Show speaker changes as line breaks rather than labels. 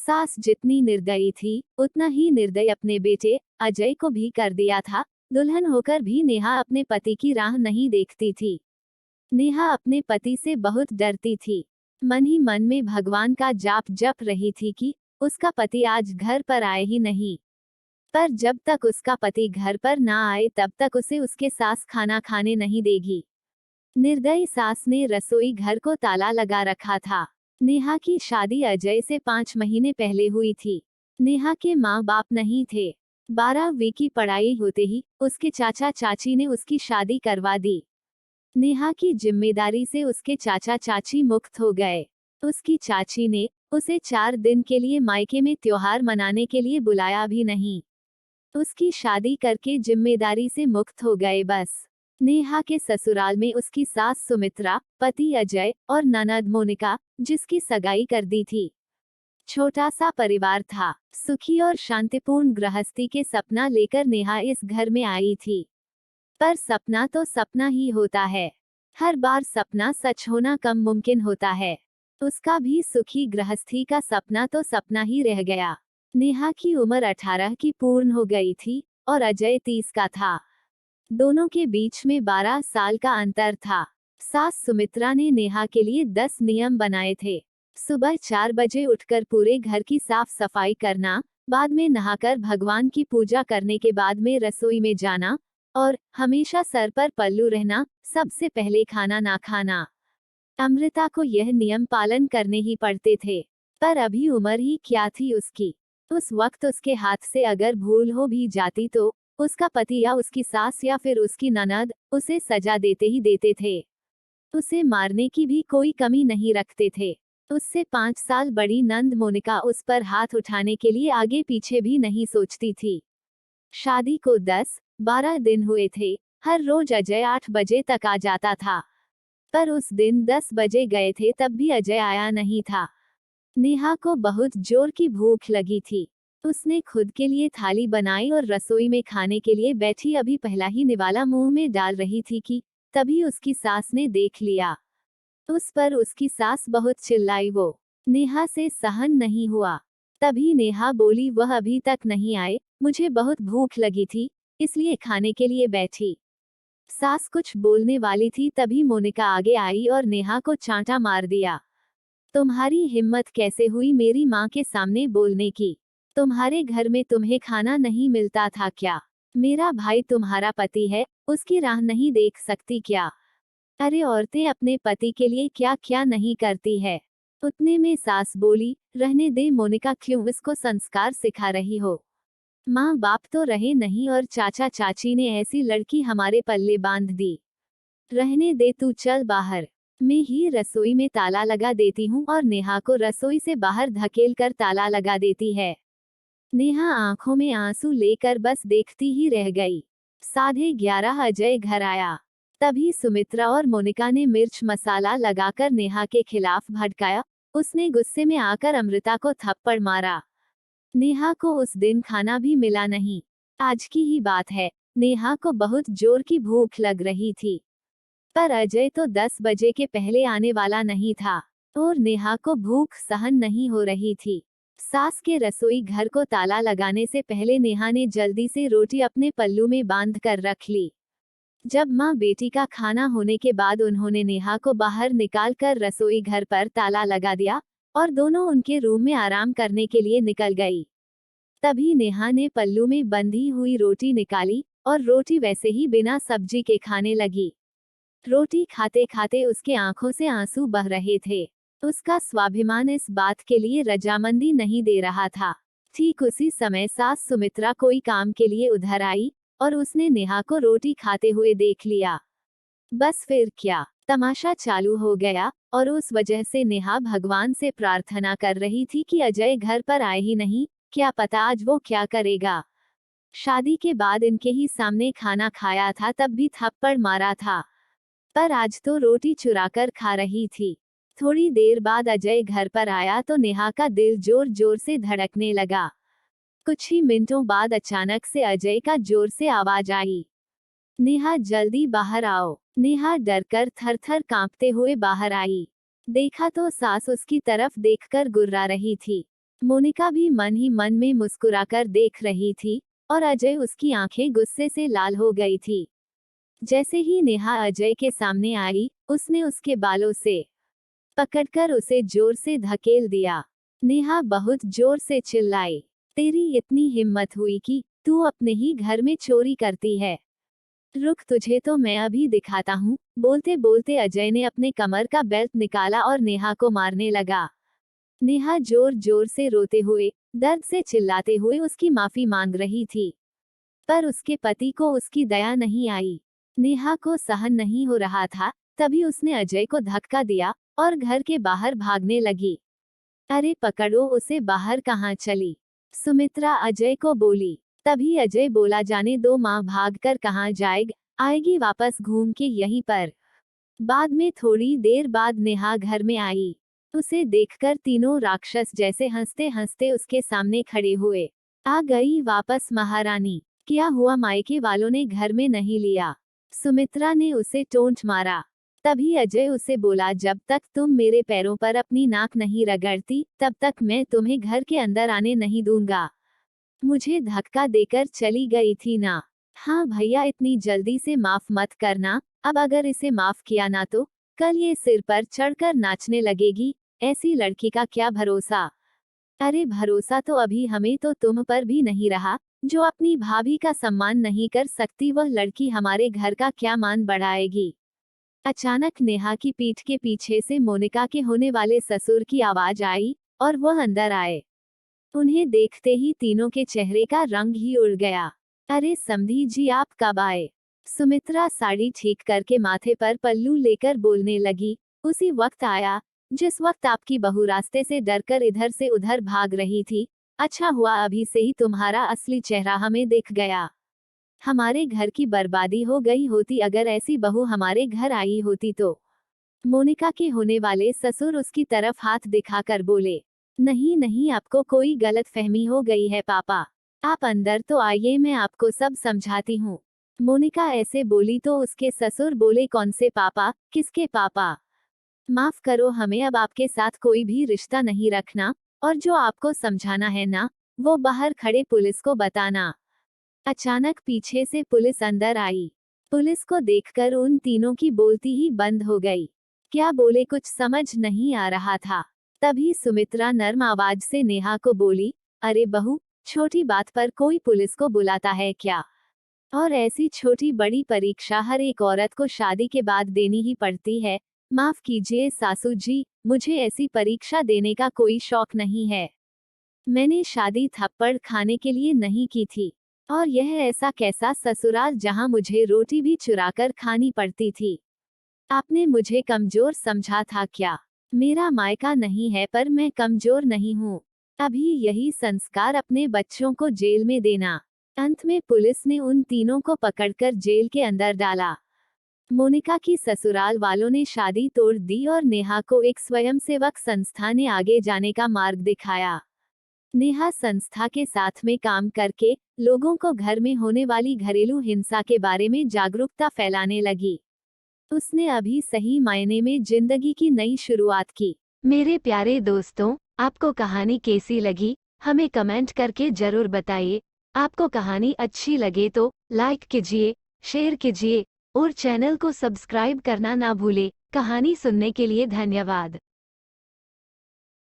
सास जितनी निर्दयी थी, उतना ही निर्दय अपने बेटे अजय को भी कर दिया था। दुल्हन होकर भी नेहा अपने पति की राह नहीं देखती थी। नेहा अपने पति से बहुत डरती थी। मन ही मन में भगवान का जाप जप रही थी कि उसका पति आज घर पर आए ही नहीं। पर जब तक उसका पति घर पर ना आए तब तक उसे उसके सास खाना खाने नहीं देगी। निर्दयी सास ने रसोई घर को ताला लगा रखा था। नेहा की शादी अजय से 5 महीने पहले हुई थी। नेहा के माँ बाप नहीं थे। 12वीं की पढ़ाई होते ही उसके चाचा चाची ने उसकी शादी करवा दी। नेहा की जिम्मेदारी से उसके चाचा चाची मुक्त हो गए। उसकी चाची ने उसे 4 दिन के लिए मायके में त्योहार मनाने के लिए बुलाया भी नहीं। उसकी शादी करके जिम्मेदारी से मुक्त हो गए बस। नेहा के ससुराल में उसकी सास सुमित्रा, पति अजय और ननद मोनिका, जिसकी सगाई कर दी थी। छोटा सा परिवार था। सुखी और शांतिपूर्ण गृहस्थी के सपना लेकर नेहा इस घर में आई थी। पर सपना तो सपना ही होता है। हर बार सपना सच होना कम मुमकिन होता है। उसका भी सुखी गृहस्थी का सपना तो सपना ही रह गया। नेहा की उम्र 18 की पूर्ण हो गई थी और अजय 30 का था। दोनों के बीच में 12 साल का अंतर था। सास सुमित्रा ने नेहा के लिए 10 नियम बनाए थे। सुबह 4 बजे उठकर पूरे घर की साफ सफाई करना, बाद में नहाकर भगवान की पूजा करने के बाद में रसोई में जाना और हमेशा सर पर पल्लू रहना, सबसे पहले खाना ना खाना। अमृता को यह नियम पालन करने ही पड़ते थे। पर अभी उम्र ही क्या थी उसकी। उस वक्त उसके हाथ से अगर भूल हो भी जाती तो उसका पति या उसकी सास या फिर उसकी ननद उसे सजा देते ही देते थे। उसे मारने की भी कोई कमी नहीं रखते थे। उससे 5 साल बड़ी नंद मोनिका उस पर हाथ उठाने के लिए आगे पीछे भी नहीं सोचती थी। शादी को 10-12 दिन हुए थे। हर रोज अजय 8 बजे तक आ जाता था। पर उस दिन 10 बजे गए थे तब भी अजय आया नहीं था। नेहा को बहुत जोर की भूख लगी थी। उसने खुद के लिए थाली बनाई और रसोई में खाने के लिए बैठी। अभी पहला ही निवाला मुंह में डाल रही थी कि तभी उसकी सास ने देख लिया। उस पर उसकी सास बहुत चिल्लाई। वो नेहा से सहन नहीं हुआ। तभी नेहा बोली, वह अभी तक नहीं आए, मुझे बहुत भूख लगी थी, इसलिए खाने के लिए बैठी। सास कुछ बोलने वाली थी तभी मोनिका आगे आई और नेहा को चांटा मार दिया। तुम्हारी हिम्मत कैसे हुई मेरी माँ के सामने बोलने की? तुम्हारे घर में तुम्हें खाना नहीं मिलता था क्या? मेरा भाई तुम्हारा पति है, उसकी राह नहीं देख सकती क्या? अरे औरतें अपने पति के लिए क्या क्या नहीं करती है। उतने में सास बोली, रहने दे मोनिका, क्यों इसको संस्कार सिखा रही हो? माँ बाप तो रहे नहीं और चाचा चाची ने ऐसी लड़की हमारे पल्ले बांध दी। रहने दे, तू चल बाहर। मैं ही रसोई में ताला लगा देती हूँ और नेहा को रसोई से बाहर धकेल कर ताला लगा देती है। नेहा आंखों में आंसू लेकर बस देखती ही रह गई। 11:30 अजय घर आया। तभी सुमित्रा और मोनिका ने मिर्च मसाला लगाकर नेहा के खिलाफ भड़काया। उसने गुस्से में आकर अमृता को थप्पड़ मारा। नेहा को उस दिन खाना भी मिला नहीं। आज की ही बात है। नेहा को बहुत जोर की भूख लग रही थी। पर अजय तो 10 बजे के पहले आने वाला नहीं था और नेहा को भूख सहन नहीं हो रही थी। सास के रसोई घर को ताला लगाने से पहले नेहा ने जल्दी से रोटी अपने पल्लू में बांध कर रख ली। जब माँ बेटी का खाना होने के बाद उन्होंने नेहा को बाहर निकाल कर रसोई घर पर ताला लगा दिया और दोनों उनके रूम में आराम करने के लिए निकल गई। तभी नेहा ने पल्लू में बंधी हुई रोटी निकाली और रोटी वैसे ही बिना सब्जी के खाने लगी। रोटी खाते खाते उसके आंखों से आंसू बह रहे थे। उसका स्वाभिमान इस बात के लिए रजामंदी नहीं दे रहा था। ठीक उसी समय सास सुमित्रा कोई काम के लिए उधर आई और उसने नेहा को रोटी खाते हुए देख लिया। बस फिर क्या, तमाशा चालू हो गया और उस वजह से नेहा भगवान से प्रार्थना कर रही थी कि अजय घर पर आए ही नहीं, क्या पता आज वो क्या करेगा। शादी के बाद इनके ही सामने खाना खाया था तब भी थप्पड़ मारा था, पर आज तो रोटी चुराकर खा रही थी। थोड़ी देर बाद अजय घर पर आया तो नेहा का दिल जोर जोर से धड़कने लगा। कुछ ही मिनटों बाद अचानक से अजय का जोर से आवाज आई, नेहा जल्दी बाहर आओ। नेहा डरकर थर-थर कांपते हुए बाहर आई। देखा तो सास उसकी तरफ देखकर गुर्रा रही थी। मोनिका भी मन ही मन में मुस्कुराकर देख रही थी और अजय उसकी आंखें गुस्से से लाल हो गई थी। जैसे ही नेहा अजय के सामने आई, उसने उसके बालों से पकड़कर उसे जोर से धकेल दिया। नेहा बहुत जोर से चिल्लाई, तेरी इतनी हिम्मत हुई कि तू अपने ही घर में चोरी करती है? रुक, तुझे तो मैं अभी दिखाता हूँ। बोलते बोलते अजय ने अपने कमर का बेल्ट निकाला और नेहा को मारने लगा। नेहा जोर जोर से रोते हुए, दर्द से चिल्लाते हुए उसकी माफी मांग रही थी, पर उसके पति को उसकी दया नहीं आई। नेहा को सहन नहीं हो रहा था, तभी उसने अजय को धक्का दिया और घर के बाहर भागने लगी। अरे पकड़ो उसे, बाहर कहाँ चली? सुमित्रा अजय को बोली। तभी अजय बोला, जाने दो माँ, भागकर कहाँ जाएगी, आएगी वापस घूम के यहीं पर। बाद में थोड़ी देर बाद नेहा घर में आई। उसे देखकर तीनों राक्षस जैसे हंसते हंसते उसके सामने खड़े हुए। आ गई वापस महारानी? क्या हुआ, मायके वालों ने घर में नहीं लिया? सुमित्रा ने उसे टोंट मारा। तभी अजय उसे बोला, जब तक तुम मेरे पैरों पर अपनी नाक नहीं रगड़ती, तब तक मैं तुम्हें घर के अंदर आने नहीं दूंगा। मुझे धक्का देकर चली गई थी ना? हाँ भैया, इतनी जल्दी से माफ मत करना। अब अगर इसे माफ किया ना तो कल ये सिर पर चढ़कर नाचने लगेगी। ऐसी लड़की का क्या भरोसा? अरे भरोसा तो अभी हमें तो तुम पर भी नहीं रहा। जो अपनी भाभी का सम्मान नहीं कर सकती, वह लड़की हमारे घर का क्या मान बढ़ाएगी? अचानक नेहा की पीठ के पीछे से मोनिका के होने वाले ससुर की आवाज आई और वह अंदर आए। उन्हें देखते ही तीनों के चेहरे का रंग ही उड़ गया। अरे समधी जी, आप कब आए? सुमित्रा साड़ी ठीक करके माथे पर पल्लू लेकर बोलने लगी। उसी वक्त आया जिस वक्त आपकी बहू रास्ते से डरकर इधर से उधर भाग रही थी। अच्छा हुआ अभी से ही तुम्हारा असली चेहरा हमें दिख गया। हमारे घर की बर्बादी हो गई होती अगर ऐसी बहू हमारे घर आई होती तो। मोनिका के होने वाले ससुर उसकी तरफ हाथ दिखाकर बोले, नहीं नहीं, आपको कोई गलतफहमी हो गई है पापा। आप अंदर तो आइए, मैं आपको सब समझाती हूँ। मोनिका ऐसे बोली तो उसके ससुर बोले, कौन से पापा, किसके पापा? माफ करो, हमें अब आपके साथ कोई भी रिश्ता नहीं रखना, और जो आपको समझाना है ना, वो बाहर खड़े पुलिस को बताना। अचानक पीछे से पुलिस अंदर आई। पुलिस को देखकर उन तीनों की बोलती ही बंद हो गई। क्या बोले कुछ समझ नहीं आ रहा था। तभी सुमित्रा नर्म आवाज से नेहा को बोली, अरे बहू, छोटी बात पर कोई पुलिस को बुलाता है क्या? और ऐसी छोटी बड़ी परीक्षा हर एक औरत को शादी के बाद देनी ही पड़ती है। माफ कीजिए सासू जी, मुझे ऐसी परीक्षा देने का कोई शौक नहीं है। मैंने शादी थप्पड़ खाने के लिए नहीं की थी। और यह ऐसा कैसा ससुराल जहां मुझे रोटी भी चुराकर खानी पड़ती थी? आपने मुझे कमजोर समझा था क्या? मेरा मायका नहीं है, पर मैं कमजोर नहीं हूँ। अभी यही संस्कार अपने बच्चों को जेल में देना। अंत में पुलिस ने उन तीनों को पकड़कर जेल के अंदर डाला। मोनिका की ससुराल वालों ने शादी तोड़ दी और नेहा को एक स्वयंसेवक संस्था ने आगे जाने का मार्ग दिखाया। नेहा संस्था के साथ में काम करके लोगों को घर में होने वाली घरेलू हिंसा के बारे में जागरूकता फैलाने लगी। उसने अभी सही मायने में जिंदगी की नई शुरुआत की। मेरे प्यारे दोस्तों, आपको कहानी कैसी लगी, हमें कमेंट करके जरूर बताइए। आपको कहानी अच्छी लगे तो लाइक कीजिए, शेयर कीजिए और चैनल को सब्सक्राइब करना ना भूले। कहानी सुनने के लिए धन्यवाद।